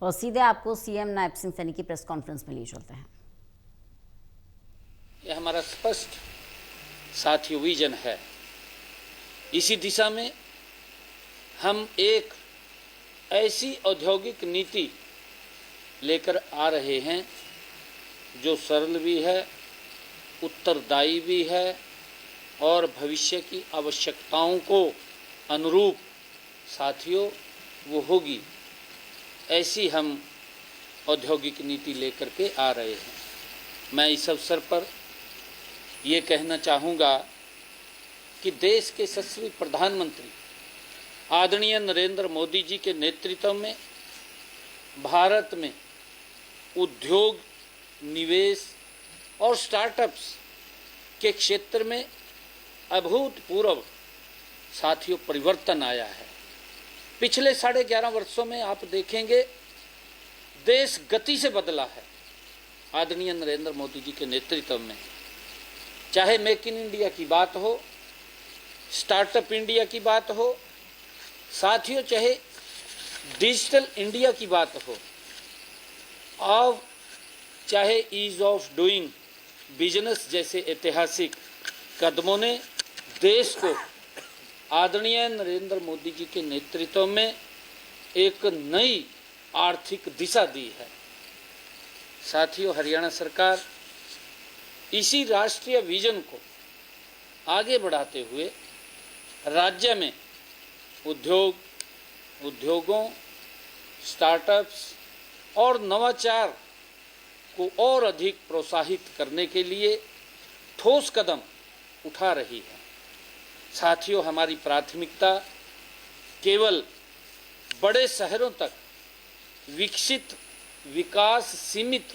और सीधे आपको सीएम नायब सिंह सैनी की प्रेस कॉन्फ्रेंस में लिए चलते हैं। यह हमारा स्पष्ट साथियों विजन है। इसी दिशा में हम एक ऐसी औद्योगिक नीति लेकर आ रहे हैं जो सरल भी है, उत्तरदायी भी है और भविष्य की आवश्यकताओं को अनुरूप साथियों वो होगी। ऐसी हम औद्योगिक नीति लेकर के आ रहे हैं। मैं इस अवसर पर ये कहना चाहूँगा कि देश के यशस्वी प्रधानमंत्री आदरणीय नरेंद्र मोदी जी के नेतृत्व में भारत में उद्योग, निवेश और स्टार्टअप्स के क्षेत्र में अभूतपूर्व साथियों परिवर्तन आया है। पिछले 11.5 वर्षों में आप देखेंगे देश गति से बदला है आदरणीय नरेंद्र मोदी जी के नेतृत्व में। चाहे मेक इन इंडिया की बात हो, स्टार्टअप इंडिया की बात हो, साथियों चाहे डिजिटल इंडिया की बात हो, और चाहे ईज ऑफ डूइंग बिजनेस जैसे ऐतिहासिक कदमों ने देश को आदरणीय नरेंद्र मोदी जी के नेतृत्व में एक नई आर्थिक दिशा दी है। साथियों, हरियाणा सरकार इसी राष्ट्रीय विजन को आगे बढ़ाते हुए राज्य में उद्योगों, स्टार्टअप्स और नवाचार को और अधिक प्रोत्साहित करने के लिए ठोस कदम उठा रही है। साथियों, हमारी प्राथमिकता केवल बड़े शहरों तक विकसित विकास सीमित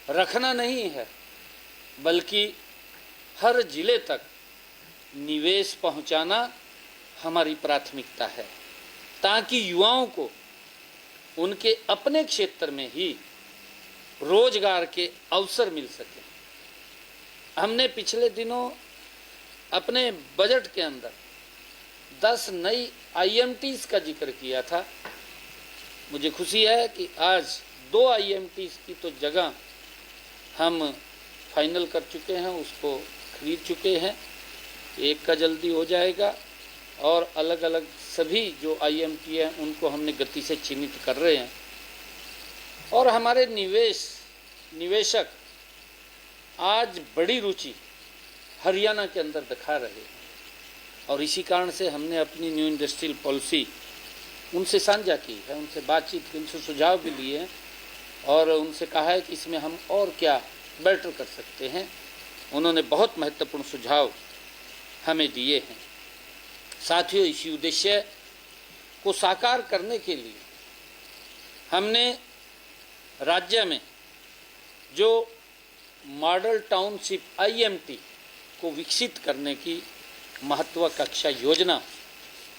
रखना नहीं है, बल्कि हर जिले तक निवेश पहुंचाना हमारी प्राथमिकता है, ताकि युवाओं को उनके अपने क्षेत्र में ही रोजगार के अवसर मिल सके। हमने पिछले दिनों अपने बजट के अंदर 10 नई IMTs का जिक्र किया था। मुझे खुशी है कि आज 2 IMTs की तो जगह हम फाइनल कर चुके हैं, उसको खरीद चुके हैं। एक का जल्दी हो जाएगा और अलग अलग सभी जो IMT हैं उनको हमने गति से चिन्हित कर रहे हैं। और हमारे निवेशक आज बड़ी रुचि हरियाणा के अंदर दिखा रहे हैं, और इसी कारण से हमने अपनी न्यू इंडस्ट्रियल पॉलिसी उनसे साझा की है, उनसे बातचीत की, उनसे सुझाव भी लिए हैं और उनसे कहा है कि इसमें हम और क्या बेटर कर सकते हैं। उन्होंने बहुत महत्वपूर्ण सुझाव हमें दिए हैं। साथियों, इसी उद्देश्य को साकार करने के लिए हमने राज्य में जो मॉडल टाउनशिप IMT को विकसित करने की महत्वाकांक्षा योजना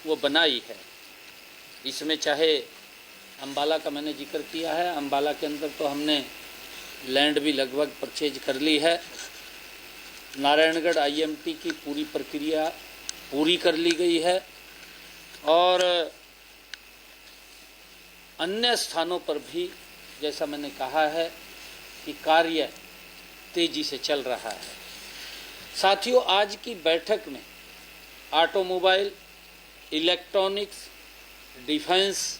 वो बनाई है। इसमें चाहे अंबाला का मैंने जिक्र किया है, अंबाला के अंदर तो हमने लैंड भी लगभग परचेज कर ली है। नारायणगढ़ IMT की पूरी प्रक्रिया पूरी कर ली गई है और अन्य स्थानों पर भी जैसा मैंने कहा है कि कार्य तेजी से चल रहा है। साथियों, आज की बैठक में automobile, electronics, defence,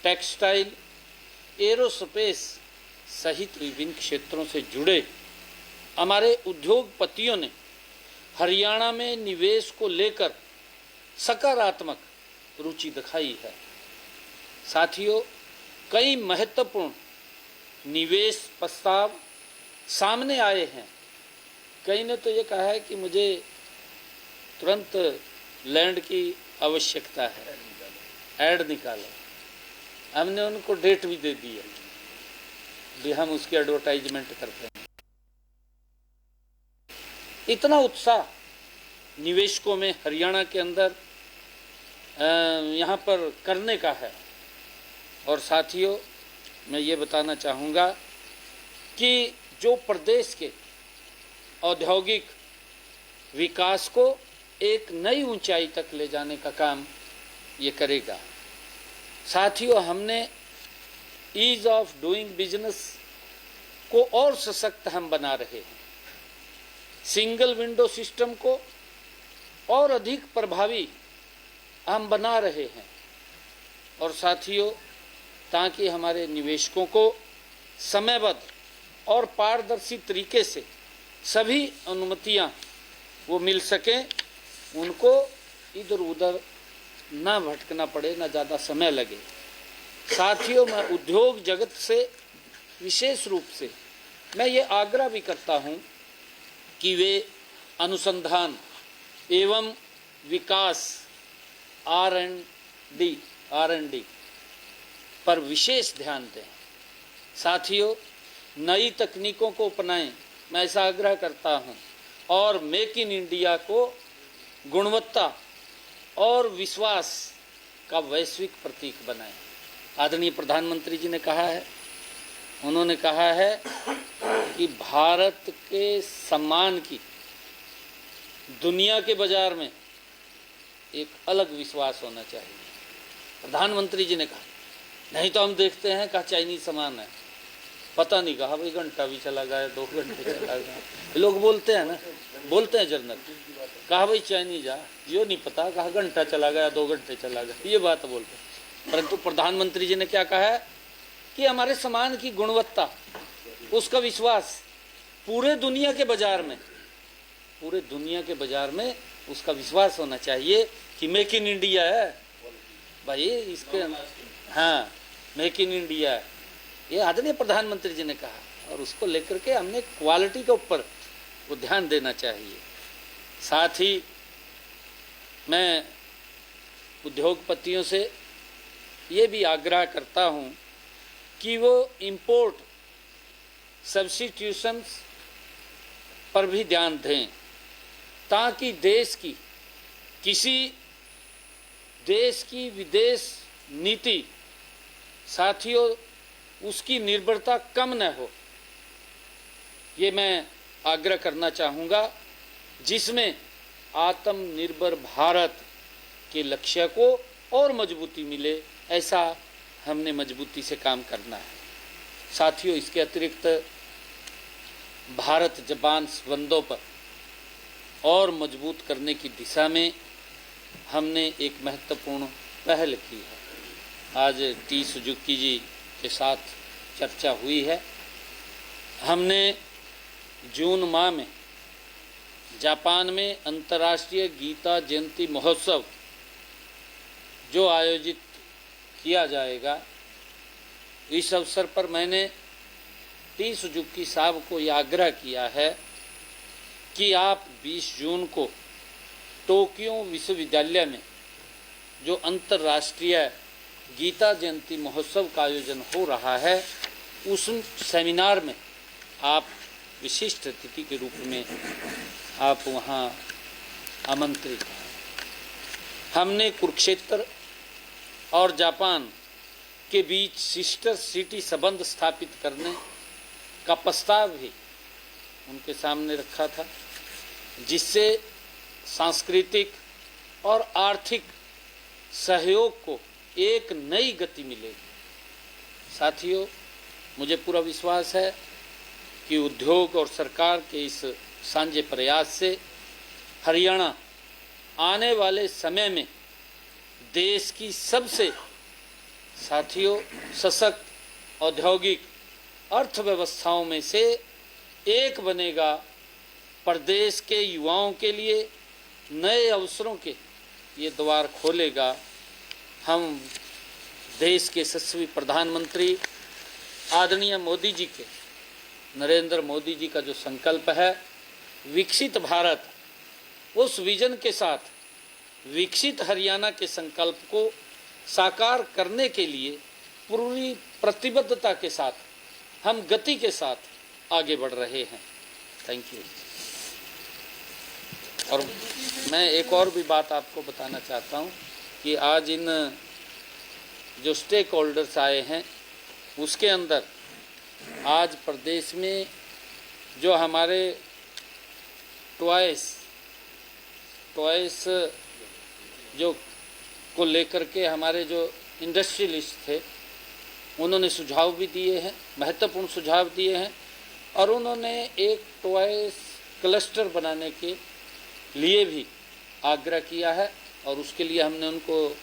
textile, aerospace सहित विभिन्न क्षेत्रों से जुड़े हमारे उद्योगपतियों ने हरियाणा में निवेश को लेकर सकारात्मक रुचि दिखाई है। साथियों, कई महत्वपूर्ण निवेश प्रस्ताव सामने आए हैं। कई ने तो ये कहा है कि मुझे तुरंत लैंड की आवश्यकता है, ऐड निकालो। हमने उनको डेट भी दे दी है भी हम उसकी एडवर्टाइजमेंट करते हैं। इतना उत्साह निवेशकों में हरियाणा के अंदर यहाँ पर करने का है। और साथियों, मैं ये बताना चाहूँगा कि जो प्रदेश के औद्योगिक विकास को एक नई ऊंचाई तक ले जाने का काम ये करेगा। साथियों, हमने ईज ऑफ डूइंग बिजनेस को और सशक्त हम बना रहे हैं, सिंगल विंडो सिस्टम को और अधिक प्रभावी हम बना रहे हैं, और साथियों ताकि हमारे निवेशकों को समयबद्ध और पारदर्शी तरीके से सभी अनुमतियां वो मिल सकें, उनको इधर उधर ना भटकना पड़े, ना ज़्यादा समय लगे। साथियों, मैं उद्योग जगत से विशेष रूप से मैं ये आग्रह भी करता हूँ कि वे अनुसंधान एवं विकास R&D पर विशेष ध्यान दें। साथियों, नई तकनीकों को अपनाएं, मैं ऐसा आग्रह करता हूं, और मेक इन इंडिया को गुणवत्ता और विश्वास का वैश्विक प्रतीक बनाएं। आदरणीय प्रधानमंत्री जी ने कहा है, उन्होंने कहा है कि भारत के सम्मान की दुनिया के बाजार में एक अलग विश्वास होना चाहिए। प्रधानमंत्री जी ने कहा, नहीं तो हम देखते हैं कहा चाइनीज सामान है, पता नहीं कहा भाई घंटा भी चला गया, 2 घंटे चला गया, लोग बोलते हैं ना, बोलते हैं जनरल, कहा भाई चाइनीज आ, यो नहीं पता, कहा घंटा चला गया, 2 घंटे चला गया, ये बात बोलते हैं। परंतु प्रधानमंत्री जी ने क्या कहा है कि हमारे सामान की गुणवत्ता, उसका विश्वास पूरे दुनिया के बाजार में, पूरे दुनिया के बाजार में उसका विश्वास होना चाहिए कि मेक इन इंडिया है भाई, इसके हाँ मेक इन इंडिया है, ये आदरणीय प्रधानमंत्री जी ने कहा, और उसको लेकर के हमने क्वालिटी के ऊपर वो ध्यान देना चाहिए। साथ ही मैं उद्योगपतियों से ये भी आग्रह करता हूँ कि वो इंपोर्ट सब्स्टिट्यूशंस पर भी ध्यान दें, ताकि किसी देश की विदेश नीति, साथियों, उसकी निर्भरता कम न हो। ये मैं आग्रह करना चाहूँगा, जिसमें आत्मनिर्भर भारत के लक्ष्य को और मजबूती मिले, ऐसा हमने मजबूती से काम करना है। साथियों, इसके अतिरिक्त भारत जापान संबंधों पर और मजबूत करने की दिशा में हमने एक महत्वपूर्ण पहल की है। आज टी सुजुकी जी के साथ चर्चा हुई है। हमने जून माह में जापान में अंतर्राष्ट्रीय गीता जयंती महोत्सव जो आयोजित किया जाएगा, इस अवसर पर मैंने टी सुजुकी साहब को यह आग्रह किया है कि आप 20 जून को टोक्यो विश्वविद्यालय में जो अंतर्राष्ट्रीय गीता जयंती महोत्सव का आयोजन हो रहा है, उस सेमिनार में आप विशिष्ट अतिथि के रूप में आप वहाँ आमंत्रित हैं। हमने कुरुक्षेत्र और जापान के बीच सिस्टर सिटी संबंध स्थापित करने का प्रस्ताव भी उनके सामने रखा था, जिससे सांस्कृतिक और आर्थिक सहयोग को एक नई गति मिलेगी। साथियों, मुझे पूरा विश्वास है कि उद्योग और सरकार के इस साझे प्रयास से हरियाणा आने वाले समय में देश की सबसे सशक्त औद्योगिक अर्थव्यवस्थाओं में से एक बनेगा। प्रदेश के युवाओं के लिए नए अवसरों के ये द्वार खोलेगा। हम देश के यशस्वी प्रधानमंत्री आदरणीय मोदी जी के, नरेंद्र मोदी जी का जो संकल्प है विकसित भारत, उस विजन के साथ विकसित हरियाणा के संकल्प को साकार करने के लिए पूरी प्रतिबद्धता के साथ हम गति के साथ आगे बढ़ रहे हैं। Thank you. और मैं एक और भी बात आपको बताना चाहता हूँ कि आज इन जो स्टेक होल्डर्स आए हैं, उसके अंदर आज प्रदेश में जो हमारे टॉयस जो को लेकर के हमारे जो इंडस्ट्रियलिस्ट थे, उन्होंने सुझाव भी दिए हैं, महत्वपूर्ण सुझाव दिए हैं, और उन्होंने एक टॉय क्लस्टर बनाने के लिए भी आग्रह किया है, और उसके लिए हमने उनको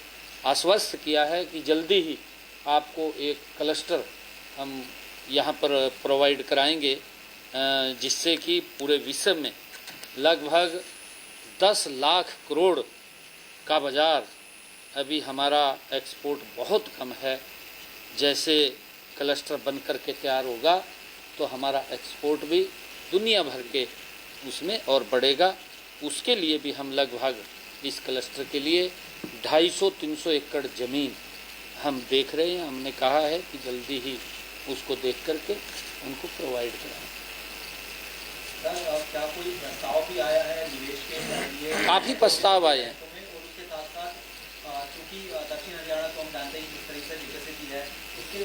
आश्वस्त किया है कि जल्दी ही आपको एक क्लस्टर हम यहाँ पर प्रोवाइड कराएंगे, जिससे कि पूरे विश्व में लगभग 10 लाख करोड़ का बाज़ार, अभी हमारा एक्सपोर्ट बहुत कम है, जैसे क्लस्टर बन कर के तैयार होगा तो हमारा एक्सपोर्ट भी दुनिया भर के उसमें और बढ़ेगा। उसके लिए भी हम लगभग इस क्लस्टर के लिए 250-300 एकड़ ज़मीन हम देख रहे हैं। हमने कहा है कि जल्दी ही उसको देख करके उनको प्रोवाइड कराएं। सर, क्या कोई प्रस्ताव भी आया है निवेश के लिए? काफ़ी प्रस्ताव आए हैं। और उसके साथ साथ चूँकि दक्षिण हरियाणा तो हम जानते हैं किस तरीके से विकसित है, उसके